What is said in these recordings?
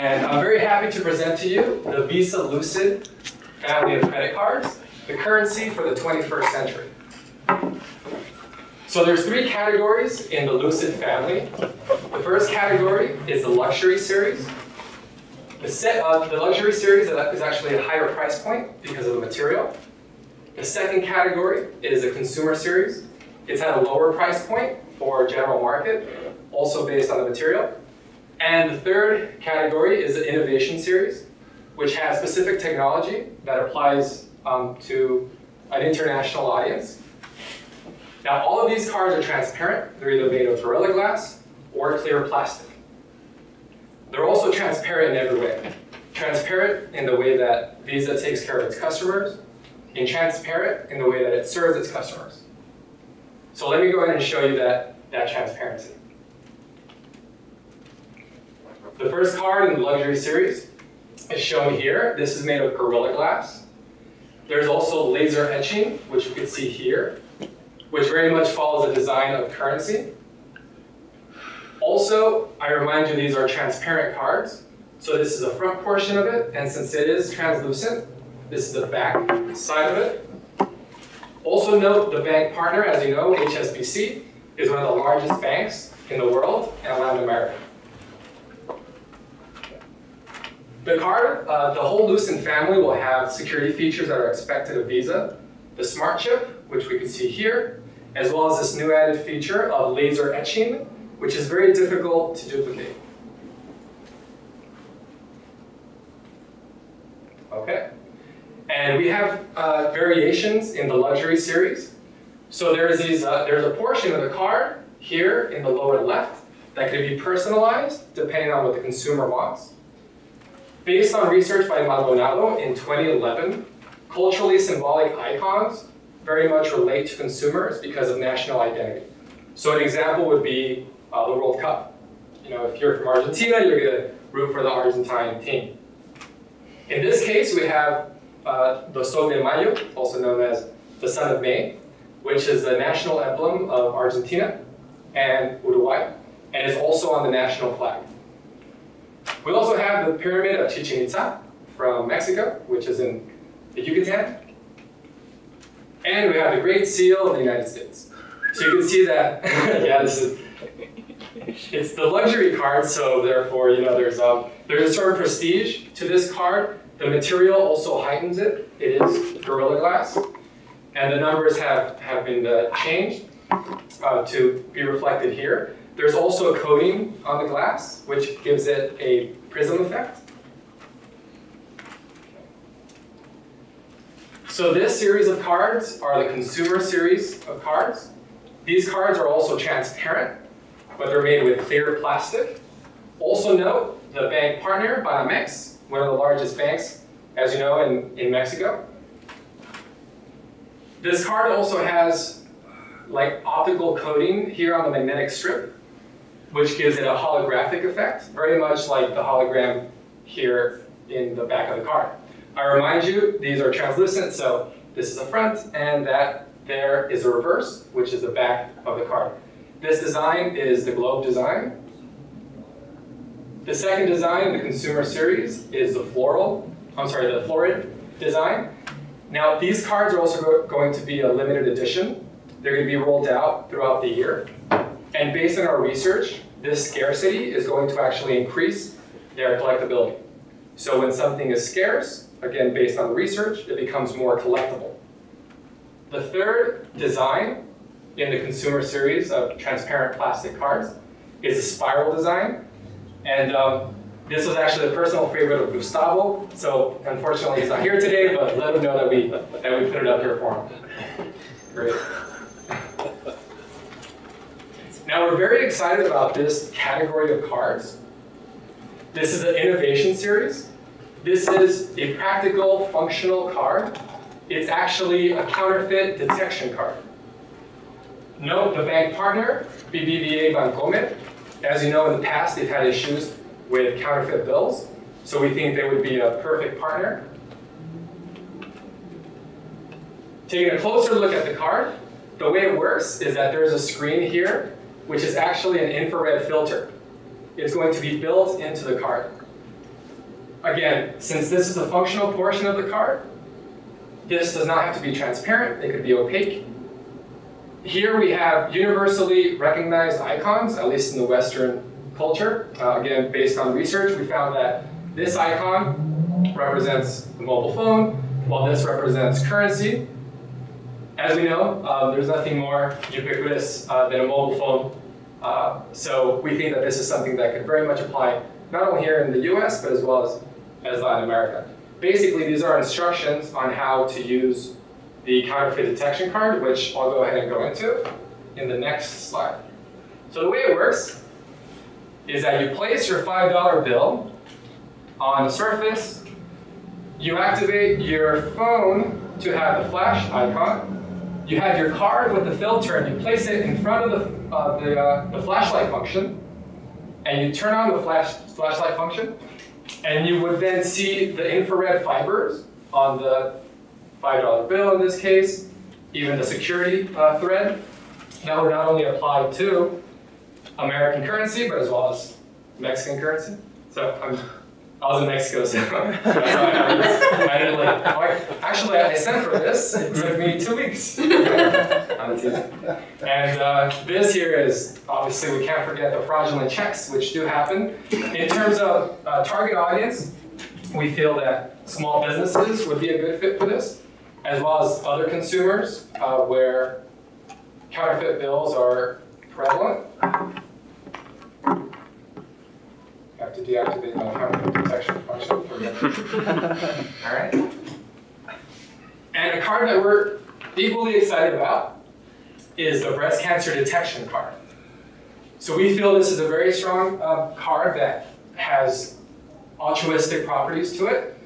And I'm very happy to present to you the Visa Lucid family of credit cards, the currency for the 21st century. So there's three categories in the Lucid family. The first category is the luxury series. The luxury series is actually a higher price point because of the material. The second category is the consumer series. It's at a lower price point for general market, also based on the material. And the third category is the innovation series, which has specific technology that applies to an international audience. Now, all of these cards are transparent. They're either made of Gorilla Glass or clear plastic. They're also transparent in every way. Transparent in the way that Visa takes care of its customers, and transparent in the way that it serves its customers. So let me go ahead and show you that transparency. The first card in the luxury series is shown here. This is made of Gorilla Glass. There's also laser etching, which you can see here, which very much follows the design of currency. Also, I remind you these are transparent cards. So this is the front portion of it, and since it is translucent, this is the back side of it. Also note the bank partner, as you know, HSBC, is one of the largest banks in the world and Latin America. The card, the whole Lucid family will have security features that are expected of Visa. The smart chip, which we can see here, as well as this new added feature of laser etching, which is very difficult to duplicate. Okay. And we have variations in the luxury series. So there's a portion of the card here in the lower left that can be personalized depending on what the consumer wants. Based on research by Maldonado in 2011, culturally symbolic icons very much relate to consumers because of national identity. So an example would be the World Cup. You know, if you're from Argentina, you're going to root for the Argentine team. In this case, we have the Sol de Mayo, also known as the Sun of May, which is the national emblem of Argentina and Uruguay, and is also on the national flag. We also have the Pyramid of Chichen Itza from Mexico, which is in the Yucatan. And we have the Great Seal of the United States. So you can see that, yeah, it's the luxury card, so therefore, you know, there's a certain prestige to this card. The material also heightens it. It is Gorilla Glass. And the numbers have been changed to be reflected here. There's also a coating on the glass, which gives it a prism effect. So this series of cards are the consumer series of cards. These cards are also transparent, but they're made with clear plastic. Also note the bank partner, Banamex, one of the largest banks, as you know, in Mexico. This card also has like optical coating here on the magnetic strip, which gives it a holographic effect, very much like the hologram here in the back of the card. I remind you, these are translucent, so this is the front, and that there is a reverse, which is the back of the card. This design is the globe design. The second design in the consumer series is the florid design. Now, these cards are also going to be a limited edition. They're going to be rolled out throughout the year. And based on our research, this scarcity is going to actually increase their collectability. So when something is scarce, again, based on the research, it becomes more collectible. The third design in the consumer series of transparent plastic cards is a spiral design. And this was actually a personal favorite of Gustavo. So unfortunately, he's not here today, but let him know that we put it up here for him. Great. Now, we're very excited about this category of cards. This is an innovation series. This is a practical, functional card. It's actually a counterfeit detection card. Note the bank partner, BBVA Bancomer. As you know, in the past, they've had issues with counterfeit bills, so we think they would be a perfect partner. Taking a closer look at the card, the way it works is that there's a screen here, which is actually an infrared filter. It's going to be built into the card. again, since this is a functional portion of the card, this does not have to be transparent. It could be opaque. Here we have universally recognized icons, at least in the Western culture. Again, based on research, we found that this icon represents the mobile phone, while this represents currency. As we know, there's nothing more ubiquitous than a mobile phone. So we think that this is something that could very much apply not only here in the US, but as well as Latin America. Basically, these are instructions on how to use the counterfeit detection card, which I'll go ahead and go into in the next slide. So the way it works is that you place your $5 bill on the surface, you activate your phone to have the flash icon, you have your card with the filter and you place it in front of the flashlight function, and you turn on the flashlight function, and you would then see the infrared fibers on the $5 bill in this case, even the security thread. That would not only apply to American currency, but as well as Mexican currency. So I was in Mexico, so that's how I didn't actually, I sent for this. It took me 2 weeks. And this here is, obviously, we can't forget the fraudulent checks, which do happen. In terms of target audience, we feel that small businesses would be a good fit for this, as well as other consumers where counterfeit bills are prevalent. I have to deactivate my counterfeit detection function. All right. And a card that we're equally excited about is the breast cancer detection card. So we feel this is a very strong card that has altruistic properties to it.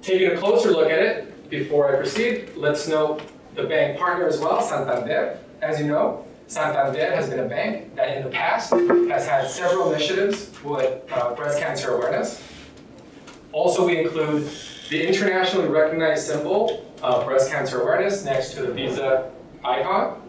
Taking a closer look at it before I proceed, let's note the bank partner as well, Santander. As you know, Santander has been a bank that in the past has had several initiatives with breast cancer awareness. Also, we include the internationally recognized symbol of breast cancer awareness next to the Visa icon.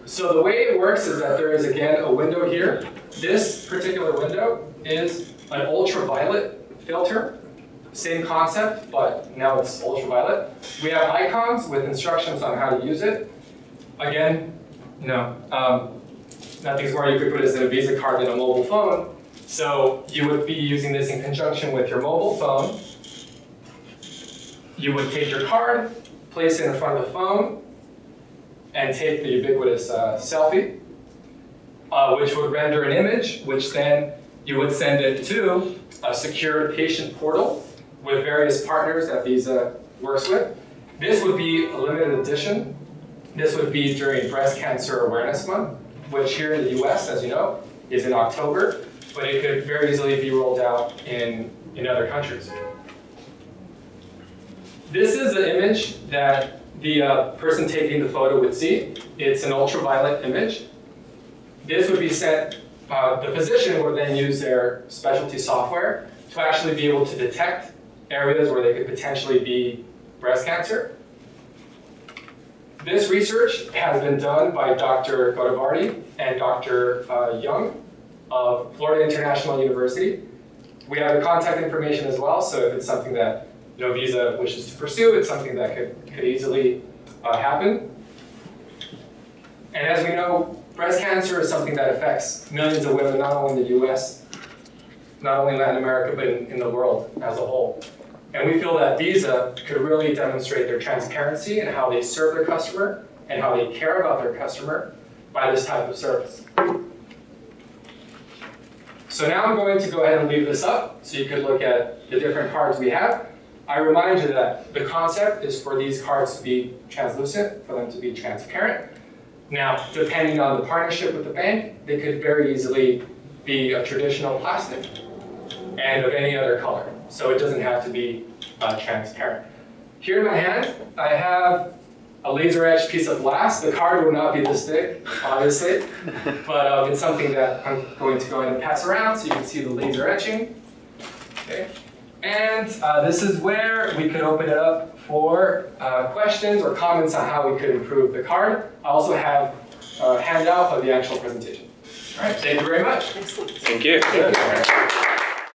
So the way it works is that there is, again, a window here. This particular window is an ultraviolet filter. Same concept, but now it's ultraviolet. We have icons with instructions on how to use it. Again, nothing's more ubiquitous than a Visa card than a mobile phone. So you would be using this in conjunction with your mobile phone. You would take your card, place it in front of the phone, and take the ubiquitous selfie, which would render an image, which then you would send it to a secure patient portal with various partners that Visa works with. This would be a limited edition. This would be during Breast Cancer Awareness Month, which here in the US, as you know, is in October, but it could very easily be rolled out in other countries. This is an image that the person taking the photo would see. It's an ultraviolet image. This would be sent, the physician would then use their specialty software to actually be able to detect areas where they could potentially be breast cancer. This research has been done by Dr. Godavarty and Dr. Young of Florida International University. We have the contact information as well, so if it's something that Visa wishes to pursue, it's something that could easily happen. And as we know, breast cancer is something that affects millions of women, not only in the US, not only in Latin America, but in the world as a whole. And we feel that Visa could really demonstrate their transparency in how they serve their customer and how they care about their customer by this type of service. So now I'm going to go ahead and leave this up so you could look at the different cards we have. I remind you that the concept is for these cards to be translucent, for them to be transparent. Now, depending on the partnership with the bank, they could very easily be a traditional plastic and of any other color. So it doesn't have to be transparent. Here in my hand, I have a laser etched piece of glass. The card would not be this thick, obviously, but it's something that I'm going to go ahead and pass around so you can see the laser etching. Okay. And this is where we could open it up for questions or comments on how we could improve the card. I also have a handout of the actual presentation. All right, thank you very much. Excellent. Thank you.